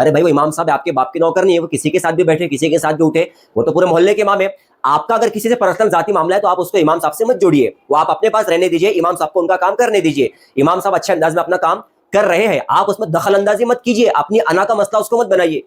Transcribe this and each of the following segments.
ارے بھائی وہ امام صاحب آپ کے باپ کے نوکر نہیں ہے, وہ کسی کے ساتھ بھی بیٹھے کسی کے ساتھ بھی اٹھے, وہ تو پورے محلے کے امام ہے. آپ کا اگر کسی سے پرسنل ذاتی معاملہ ہے تو آپ اس کو امام صاحب سے مت جوڑیے, وہ آپ اپنے پاس رہنے دیجیے, امام صاحب کو ان کا کام کرنے دیجیے. امام صاحب اچھے انداز میں اپنا کام کر رہے ہیں, آپ اس میں دخل اندازی مت کیجیے, اپنی انا کا مسئلہ اس کو مت بنائیے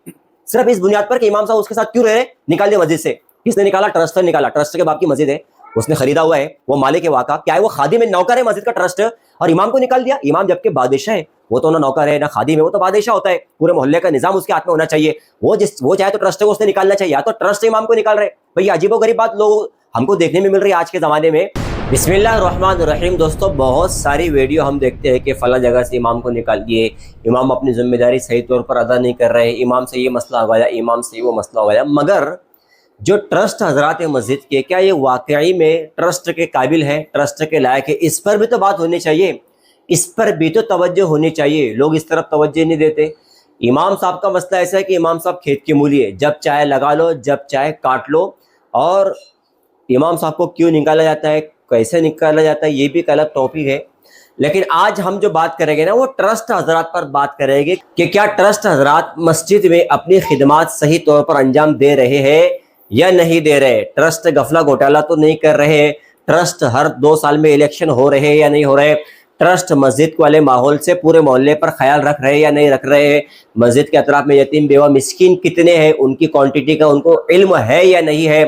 صرف اس بنیاد پر کہ امام صاحب اس کے ساتھ کیوں رہ رہے, نکال دے مسجد سے. کس نے نکالا؟ ٹرسٹ نے نکالا, ٹرسٹ کے باپ کی مسجد ہے, اس نے خریدا ہوا ہے, وہ مالک واقع کیا ہے, وہ خادم ہے, نوکر ہے مسجد کا ٹرسٹ, اور امام کو نکال دیا. امام جبکہ بادشاہ ہے, وہ تو نہ نوکر ہے نہ خادم ہے, وہ تو بادشاہ ہوتا ہے, پورے محلے کا نظام اس کے ہاتھ میں ہونا چاہیے. وہ چاہے تو ٹرسٹ کو اس نے نکالنا چاہیے, یا تو ٹرسٹ امام کو نکال رہے. بھئی عجیب و غریب بات لوگ ہم کو دیکھنے میں مل رہی ہے آج کے زمانے میں. بسم اللہ الرحمن الرحیم. دوستو بہت ساری ویڈیو ہم دیکھتے ہیں کہ فلاں جگہ سے امام کو نکال دیے, امام اپنی ذمہ داری صحیح طور پر ادا نہیں کر رہے, امام سے یہ مسئلہ ہو گیا, امام سے وہ مسئلہ ہو گیا. مگر جو ٹرسٹ حضرات مسجد کے, کیا یہ واقعی میں ٹرسٹ کے قابل ہے, ٹرسٹ کے لائق ہے؟ اس پر بھی تو بات ہونی چاہیے, اس پر بھی تو توجہ ہونی چاہیے. لوگ اس طرف توجہ نہیں دیتے. امام صاحب کا مسئلہ ایسا ہے کہ امام صاحب کھیت کی مولی ہے, جب چاہے لگا لو جب چاہے کاٹ لو. اور امام صاحب کو کیوں نکالا جاتا ہے, کیسے نکالا جاتا ہے, یہ بھی ایک الگ ٹاپک ہے. لیکن آج ہم جو بات کریں گے نا وہ ٹرسٹ حضرات پر بات کریں گے کہ کیا ٹرسٹ حضرات مسجد میں اپنی خدمات صحیح طور پر انجام دے رہے ہیں یا نہیں دے رہے. ٹرسٹ غفلہ گھوٹالہ تو نہیں کر رہے, ٹرسٹ ہر 2 سال میں الیکشن ہو رہے ہیں یا نہیں ہو رہے, ٹرسٹ مسجد والے ماحول سے پورے محلے پر خیال رکھ رہے یا نہیں رکھ رہے, مسجد کے اطراف میں یتیم بیوہ مسکین کتنے ہیں, ان کی کوانٹٹی کا ان کو علم ہے یا نہیں ہے,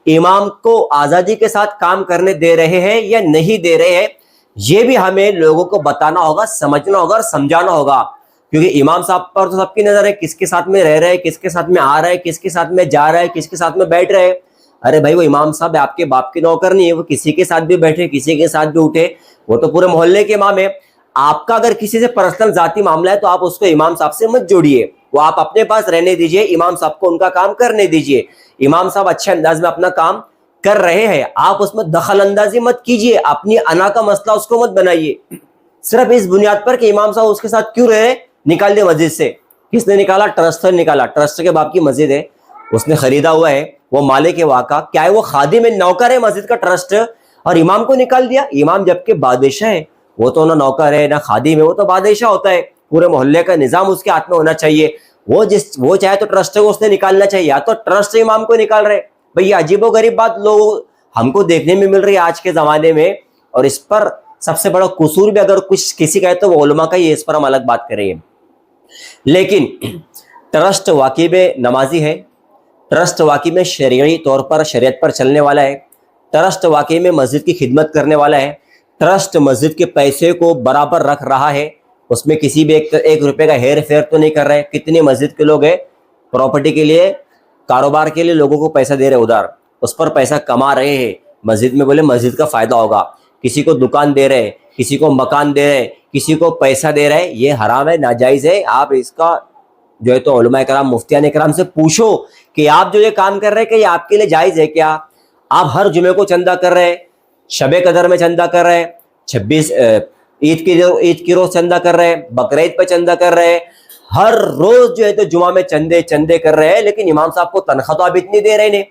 امام کو آزادی کے ساتھ کام کرنے دے رہے ہیں یا نہیں دے رہے ہیں. یہ بھی ہمیں لوگوں کو بتانا ہوگا, سمجھنا ہوگا اور سمجھانا ہوگا. کیونکہ امام صاحب پر تو سب کی نظر ہے, کس کے ساتھ میں رہ رہے, کس کے ساتھ میں آ رہے, کس کے ساتھ میں جا رہے, کس کے ساتھ میں بیٹھ رہے. ارے بھائی وہ امام صاحب آپ کے باپ کے نوکر نہیں ہے, وہ کسی کے ساتھ بھی بیٹھے کسی کے ساتھ بھی اٹھے, وہ تو پورے محلے کے امام ہے. آپ کا اگر کسی سے پرسنل ذاتی معاملہ ہے تو آپ اس کو امام صاحب سے مت جوڑیے, وہ آپ اپنے پاس رہنے دیجیے, امام صاحب کو ان کا کام کرنے دیجیے. امام صاحب اچھے انداز میں اپنا کام کر رہے ہیں, آپ اس میں دخل اندازی مت کیجیے, اپنی انا کا مسئلہ اس کو مت بنائیے صرف اس بنیاد پر کہ امام صاحب اس کے ساتھ کیوں رہے, نکال دے مسجد سے. کس نے نکالا؟ ٹرسٹ نے نکالا, ٹرسٹ کے باپ کی مسجد ہے, اس نے خریدا ہوا ہے, وہ مالک واقع کیا ہے, وہ خادم ہے, نوکر ہے مسجد کا ٹرسٹ, اور امام کو نکال دیا. امام جبکہ بادشاہ ہے, وہ تو نہ نوکر ہے نہ خادم ہے, وہ تو بادشاہ ہوتا ہے, پورے محلے کا نظام اس کے ہاتھ میں ہونا چاہیے. وہ چاہے تو ٹرسٹ کو اس نے نکالنا چاہیے, یا تو ٹرسٹ امام کو نکال رہے. بھئی یہ عجیب و غریب بات لوگ ہم کو دیکھنے میں مل رہی ہے آج کے زمانے میں. اور اس پر سب سے بڑا قصور بھی اگر کچھ کسی کا ہے تو وہ علماء کا ہی ہے, اس پر ہم الگ بات کریں گے. لیکن ٹرسٹ واقعی میں نمازی ہے, ٹرسٹ واقعی میں شرعی طور پر شریعت پر چلنے والا ہے, ٹرسٹ واقعی میں مسجد کی خدمت کرنے والا ہے, ٹرسٹ مسجد کے پیسے کو برابر رکھ رہا ہے, اس میں کسی بھی ایک روپے کا ہیر فیر تو نہیں کر رہے. کتنے مسجد کے لوگ ہیں پراپرٹی کے لیے, کاروبار کے لیے لوگوں کو پیسہ دے رہے ادھار, اس پر پیسہ کما رہے ہیں مسجد میں, بولے مسجد کا فائدہ ہوگا. کسی کو دکان دے رہے, کسی کو مکان دے رہے, کسی کو پیسہ دے رہے, یہ حرام ہے, ناجائز ہے. آپ اس کا جو ہے تو علماء کرام مفتیان کرام سے پوچھو کہ آپ جو یہ کام کر رہے ہیں کہ یہ آپ کے لیے جائز ہے کیا. آپ ہر جمعے کو چندہ کر رہے, شب قدر میں چندہ کر رہے, 26 عید کی روز چندہ کر رہے, بقرعید پہ چندہ کر رہے, ہر روز جو ہے تو جمعہ میں چندے کر رہے ہیں, لیکن امام صاحب کو تنخواہ تو آپ اتنی دے رہے نہیں.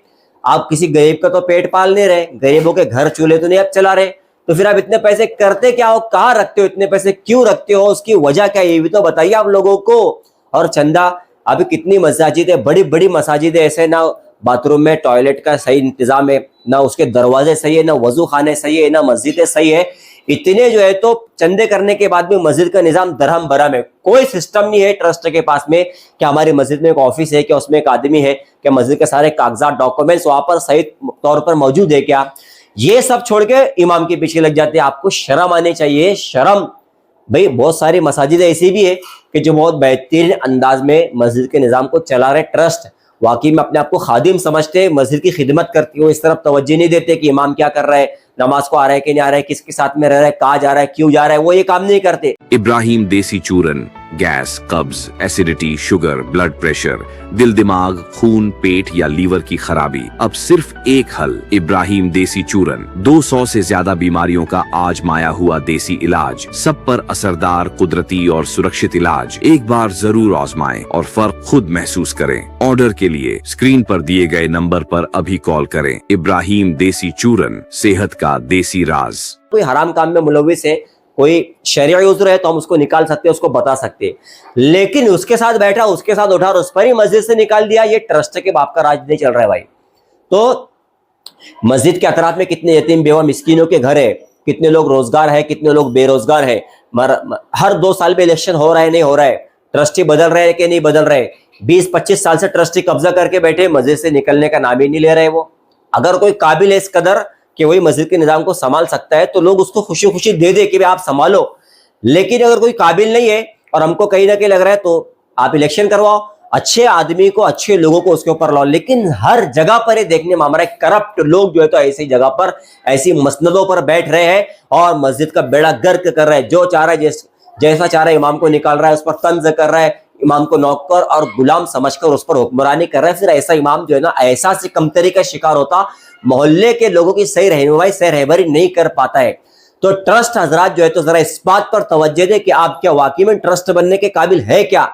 آپ کسی غریب کا تو پیٹ پال نہیں رہے, غریبوں کے گھر چولہے تو نہیں آپ چلا رہے, تو پھر آپ اتنے پیسے کرتے کیا ہو, کہاں رکھتے ہو اتنے پیسے, کیوں رکھتے ہو, اس کی وجہ کیا ہے یہ بھی تو بتائیے آپ لوگوں کو. اور چندہ, ابھی کتنی مساجد ہے, بڑی بڑی مساجد ہے, ایسے نہ باتھ روم میں ٹوائلٹ کا صحیح انتظام ہے, نہ اس کے دروازے صحیح ہے, نہ وضو خانے صحیح ہے, نہ مسجدیں صحیح ہے. اتنے جو ہے تو چندے کرنے کے بعد بھی مسجد کا نظام درہم برہم ہے, کوئی سسٹم نہیں ہے ٹرسٹ کے پاس میں کہ ہماری مسجد میں ایک آفس ہے, کہ اس میں ایک آدمی ہے, کہ مسجد کے سارے کاغذات ڈاکومنٹس وہاں پر صحیح طور پر موجود ہے کیا. یہ سب چھوڑ کے امام کے پیچھے لگ جاتے ہیں. آپ کو شرم آنی چاہیے, شرم. بھئی بہت ساری مساجد ایسی بھی ہے کہ جو بہت بہترین انداز میں مسجد کے نظام کو چلا رہے, ٹرسٹ واقعی میں اپنے آپ کو خادم سمجھتے, مسجد کی خدمت کرتی ہو, اس طرف توجہ نہیں دیتے کہ امام کیا کر رہا ہے, نماز کو آ رہا ہے کہ نہیں آ رہا ہے, کس کے ساتھ میں رہ رہا ہے, کہاں جا رہا ہے, کیوں جا رہا ہے, وہ یہ کام نہیں کرتے. ابراہیم دیسی چورن گیس, قبض, ایسیڈیٹی, شوگر, بلڈ پریشر, دل دماغ, خون, پیٹ یا لیور کی خرابی, اب صرف ایک حل, ابراہیم دیسی چورن. 200 سے زیادہ بیماریوں کا آزمایا ہوا دیسی علاج, سب پر اثردار, قدرتی اور سرکشت علاج. ایک بار ضرور آزمائیں اور فرق خود محسوس کریں. آرڈر کے لیے اسکرین پر دیے گئے نمبر پر ابھی کال کریں. ابراہیم دیسی چورن, صحت کا دیسی راز. کوئی حرام کام میں ملوث ہے کوئی شرعی عذر ہے تو ہم اس کو نکال سکتے ہیں, اس کو بتا سکتے ہیں, لیکن اس کے ساتھ بیٹھا, اس کے ساتھ اٹھا اور اس پر ہی مسجد سے نکال دیا, یہ ٹرسٹ کے باپ کا راج نہیں چل رہا ہے بھائی. تو مسجد کے اطراف میں کتنے یتیم بیوہ مسکینوں کے گھر ہے, کتنے لوگ روزگار ہے, کتنے لوگ بے روزگار ہے, ہر 2 سال پہ الیکشن ہو رہا ہے نہیں ہو رہا ہے, ٹرسٹی بدل رہے ہیں کہ نہیں بدل رہے, 20-25 سال سے ٹرسٹی قبضہ کر کے بیٹھے, مسجد سے نکلنے کا نام ہی نہیں لے رہے. وہ اگر کوئی قابل ہے اس قدر کہ وہی مسجد کے نظام کو سنبھال سکتا ہے تو لوگ اس کو خوشی خوشی دے دے کہ آپ سنبھالو, لیکن اگر کوئی قابل نہیں ہے اور ہم کو کہیں نہ کہیں لگ رہا ہے تو آپ الیکشن کرواؤ, اچھے آدمی کو, اچھے لوگوں کو اس کے اوپر لاؤ. لیکن ہر جگہ پر یہ دیکھنے میں ہمارا کرپٹ لوگ جو ہے تو ایسی جگہ پر, ایسی مسندوں پر بیٹھ رہے ہیں اور مسجد کا بیڑا گرک کر رہے ہیں. جو چاہ رہا ہے جیسا چاہ رہا ہے امام کو نکال رہا ہے, اس پر طنز کر رہا ہے, امام کو نوکر اور غلام سمجھ کر اس پر حکمرانی کر رہا ہے. پھر ایسا امام جو ہے نا ایسا سے کمتری کا شکار ہوتا, محلے کے لوگوں کی صحیح رہنمائی, صحیح رہبری نہیں کر پاتا ہے. تو ٹرسٹ حضرات جو ہے تو ذرا اس بات پر توجہ دے کہ آپ کیا واقعی میں ٹرسٹ بننے کے قابل ہے کیا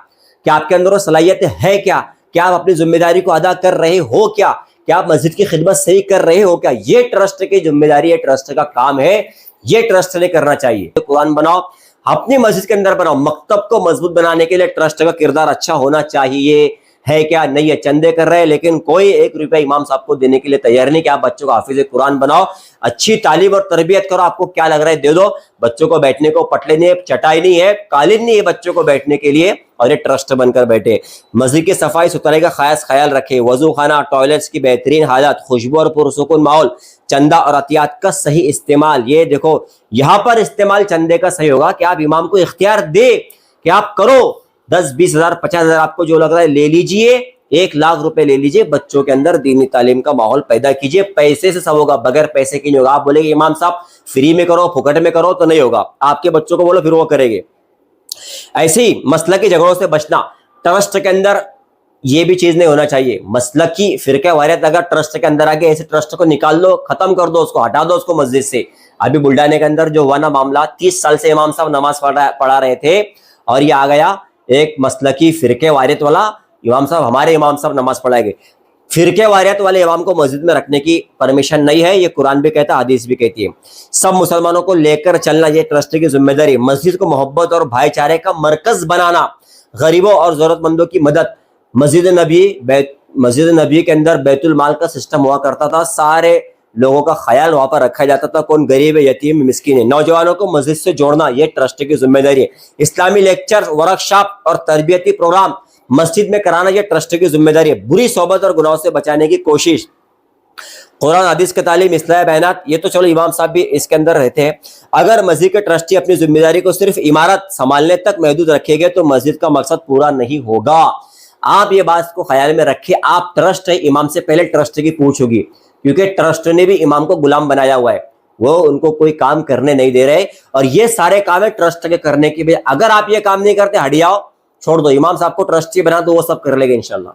آپ کے اندر وہ صلاحیت ہے کیا آپ اپنی ذمہ داری کو ادا کر رہے ہو کیا آپ مسجد کی خدمت صحیح کر رہے ہو کیا. یہ ٹرسٹ کی ذمہ داری ہے, ٹرسٹ کا کام ہے, یہ ٹرسٹ نے کرنا چاہیے. قرآن بناؤ, اپنی مسجد کے اندر بناؤ. مکتب کو مضبوط بنانے کے لیے ٹرسٹ کا کردار اچھا ہونا چاہیے. ہے کیا نہیں ہے, چندے کر رہے ہیں لیکن کوئی 1 روپیہ امام صاحب کو دینے کے لیے تیار نہیں کہ آپ بچوں کو حافظ قرآن بناؤ, اچھی تعلیم اور تربیت کرو. آپ کو کیا لگ رہا ہے دے دو, بچوں کو بیٹھنے کو پٹلے نہیں ہے, چٹائی نہیں ہے, قالین نہیں ہے بچوں کو بیٹھنے کے لیے, اور یہ ٹرسٹ بن کر بیٹھے. مسجد کی صفائی ستھرائی کا خاص خیال رکھے, وضو خانہ, ٹوائلٹس کی بہترین حالت, خوشبو اور پرسکون ماحول, چندہ اور عطیات کا صحیح استعمال. یہ دیکھو یہاں پر استعمال چندے کا صحیح ہوگا کہ آپ امام کو اختیار دے کہ آپ کرو, 10-20 ہزار 50 ہزار آپ کو جو لگ رہا ہے لے لیجئے, 1 لاکھ روپے لے لیجئے, بچوں کے اندر دینی تعلیم کا ماحول پیدا کیجئے. پیسے سے سب ہوگا, بغیر پیسے کی نہیں ہوگا. آپ بولے کہ امام صاحب فری میں کرو, پھکٹ میں کرو, تو نہیں ہوگا. آپ کے بچوں کو بولو پھر وہ کرے گے. ایسی مسلکی جھگڑوں سے بچنا. ٹرسٹ کے اندر یہ بھی چیز نہیں ہونا چاہیے, مسلکی فرقہ واریت اگر ٹرسٹ کے اندر آگے, ایسے ٹرسٹ کو نکال دو, ختم کر دو, اس کو ہٹا دو, اس کو مسجد سے. ابھی بلڈانے کے اندر جو ہوا نا معاملہ, 30 سال سے امام صاحب نماز پڑھا رہے تھے اور یہ آ گیا ایک مسلکی فرقہ واریت والا امام صاحب, ہمارے امام صاحب نماز پڑھائے گے. فرقہ واریت والے امام کو مسجد میں رکھنے کی پرمیشن نہیں ہے, یہ قرآن بھی کہتا ہے, حدیث بھی کہتی ہے. سب مسلمانوں کو لے کر چلنا یہ ٹرسٹ کی ذمہ داری. مسجد کو محبت اور بھائی چارے کا مرکز بنانا, غریبوں اور ضرورت مندوں کی مدد. مسجد نبی کے اندر بیت المال کا سسٹم ہوا کرتا تھا, سارے لوگوں کا خیال وہاں پر رکھا جاتا تھا, کون غریب ہے, یتیم, مسکین ہے. نوجوانوں کو مسجد سے جوڑنا یہ ٹرسٹ کی ذمہ داری ہے. اسلامی لیکچر, ورکشاپ اور تربیتی پروگرام مسجد میں کرانا یہ ٹرسٹ کی ذمہ داری ہے. بری صحبت اور گناہوں سے بچانے کی کوشش. قرآن حدیث کی تعلیم, اصلاح بیانات, یہ تو چلو امام صاحب بھی اس کے اندر رہتے ہیں. اگر مسجد کے ٹرسٹی اپنی ذمہ داری کو صرف عمارت سنبھالنے تک محدود رکھے گے تو مسجد کا مقصد پورا نہیں ہوگا. آپ یہ بات کو خیال میں رکھیں, آپ ٹرسٹ ہے, امام سے پہلے ٹرسٹ کی پوچھ ہوگی, کیونکہ ٹرسٹ نے بھی امام کو غلام بنایا ہوا ہے, وہ ان کو کوئی کام کرنے نہیں دے رہے, اور یہ سارے کام ہے ٹرسٹ کے کرنے کی. اگر آپ یہ کام نہیں کرتے, ہٹ جاؤ, چھوڑ دو, امام صاحب کو ٹرسٹی بنا دو, وہ سب کر لے گا انشاءاللہ.